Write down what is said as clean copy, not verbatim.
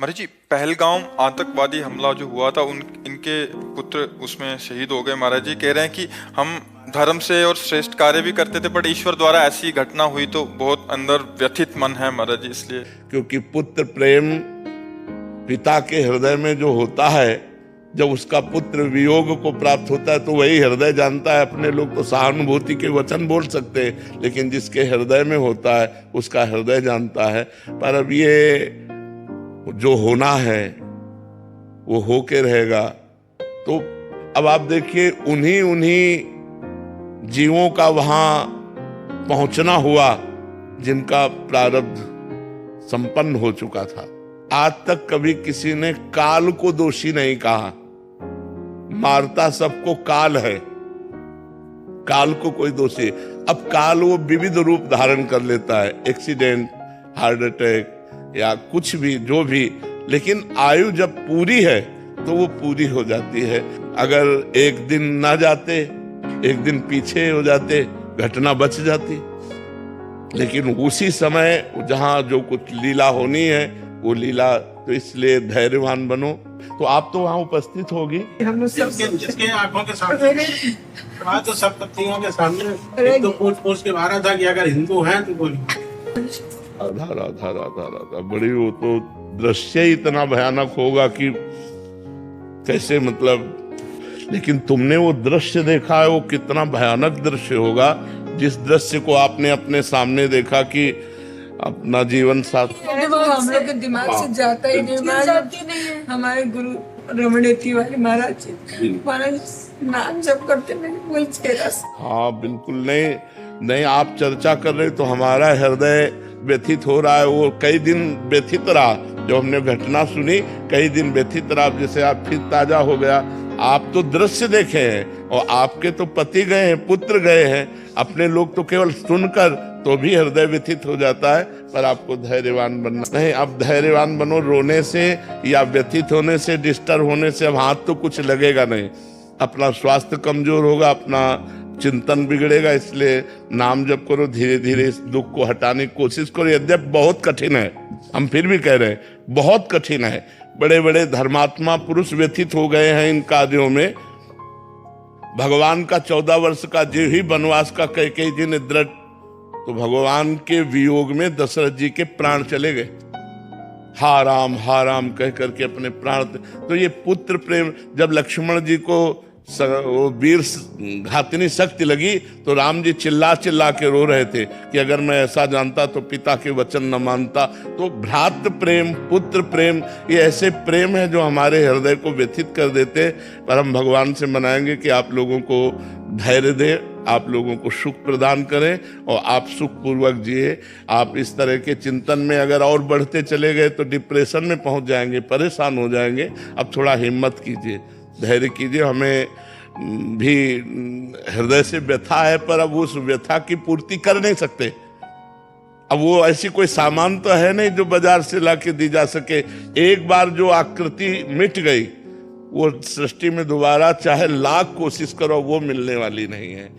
महाराज जी, पहलगाम आतंकवादी हमला जो हुआ था इनके पुत्र उसमें शहीद हो गए। महाराज जी कह रहे हैं कि हम धर्म से और श्रेष्ठ कार्य भी करते थे, बट ईश्वर द्वारा ऐसी घटना हुई तो बहुत अंदर व्यथित मन है महाराज जी, इसलिए। क्योंकि पुत्र प्रेम पिता के हृदय में जो होता है, जब उसका पुत्र वियोग को प्राप्त होता है तो वही हृदय जानता है। अपने लोग तो सहानुभूति के वचन बोल सकते हैं, लेकिन जिसके हृदय में होता है उसका हृदय जानता है। पर अब ये जो होना है वो होके रहेगा। तो अब आप देखिए, उन्हीं जीवों का वहां पहुंचना हुआ जिनका प्रारब्ध संपन्न हो चुका था। आज तक कभी किसी ने काल को दोषी नहीं कहा। मारता सबको काल है, काल को कोई दोषी। अब काल वो विविध रूप धारण कर लेता है, एक्सीडेंट, हार्ट अटैक या कुछ भी, जो भी, लेकिन आयु जब पूरी है तो वो पूरी हो जाती है। अगर एक दिन ना जाते, एक दिन पीछे हो जाते, घटना बच जाती। लेकिन उसी समय जहां जो कुछ लीला होनी है वो लीला, तो इसलिए धैर्यवान बनो। तो आप तो वहां उपस्थित होगी, हम लोग जिसके आंखों के सामने आज तो सब पत्नियों के सामने एक तो पूछ के मारा था कि अगर हिंदू हैं तो बोल। राधा राधा राधा राधा, बड़ी वो तो दृश्य ही इतना भयानक होगा कि कैसे, मतलब। लेकिन तुमने वो दृश्य देखा है, वो कितना भयानक दृश्य होगा जिस दृश्य को आपने अपने सामने देखा कि अपना जीवन साथी। हम लोग के दिमाग से जाता ही नहीं। हमारे गुरु रमण तिवारी महाराज नाम जप करते नहीं, चेहरा से। हाँ बिल्कुल नहीं, नहीं आप चर्चा कर रहे तो हमारा हृदय व्यथित हो रहा है। वो कई दिन व्यथित रहा, जो हमने घटना सुनी कई दिन व्यथित रहा, जैसे आप फिर ताजा हो गया। आप तो दृश्य देखे हैं और आपके तो पति गए हैं, पुत्र गए हैं, अपने लोग तो केवल सुनकर तो भी हृदय व्यथित हो जाता है। पर आपको धैर्यवान बनना नहीं। अब धैर्यवान बनो, रोने से या व्यथित होने से, डिस्टर्ब होने से अब हाथ तो कुछ लगेगा नहीं। अपना स्वास्थ्य कमजोर होगा, अपना चिंतन बिगड़ेगा। इसलिए नाम जप करो, धीरे धीरे इस दुख को हटाने की कोशिश करो। यद्यपि बहुत कठिन है, हम फिर भी कह रहे हैं बहुत कठिन है। बड़े बड़े धर्मात्मा पुरुष व्यथित हो गए हैं इन कार्यों में। भगवान का 14 वर्ष का जो ही वनवास का कैकेयी जी ने दृढ़, तो भगवान के वियोग में दशरथ जी के प्राण चले गए। हा राम कह करके अपने प्राण। तो ये पुत्र प्रेम, जब लक्ष्मण जी को वो वीर घातिनी शक्ति लगी तो राम जी चिल्ला चिल्ला के रो रहे थे कि अगर मैं ऐसा जानता तो पिता के वचन न मानता। तो भ्रातृ प्रेम, पुत्र प्रेम, ये ऐसे प्रेम है जो हमारे हृदय को व्यथित कर देते। पर हम भगवान से मनाएंगे कि आप लोगों को धैर्य दे, आप लोगों को सुख प्रदान करें और आप सुख पूर्वक जिए। आप इस तरह के चिंतन में अगर और बढ़ते चले गए तो डिप्रेशन में पहुंच जाएंगे, परेशान हो जाएंगे। अब थोड़ा हिम्मत कीजिए, धैर्य कीजिए। हमें भी हृदय से व्यथा है, पर अब उस व्यथा की पूर्ति कर नहीं सकते। अब वो ऐसी कोई सामान तो है नहीं जो बाजार से लाके दी जा सके। एक बार जो आकृति मिट गई, वो सृष्टि में दोबारा चाहे लाख कोशिश करो वो मिलने वाली नहीं है।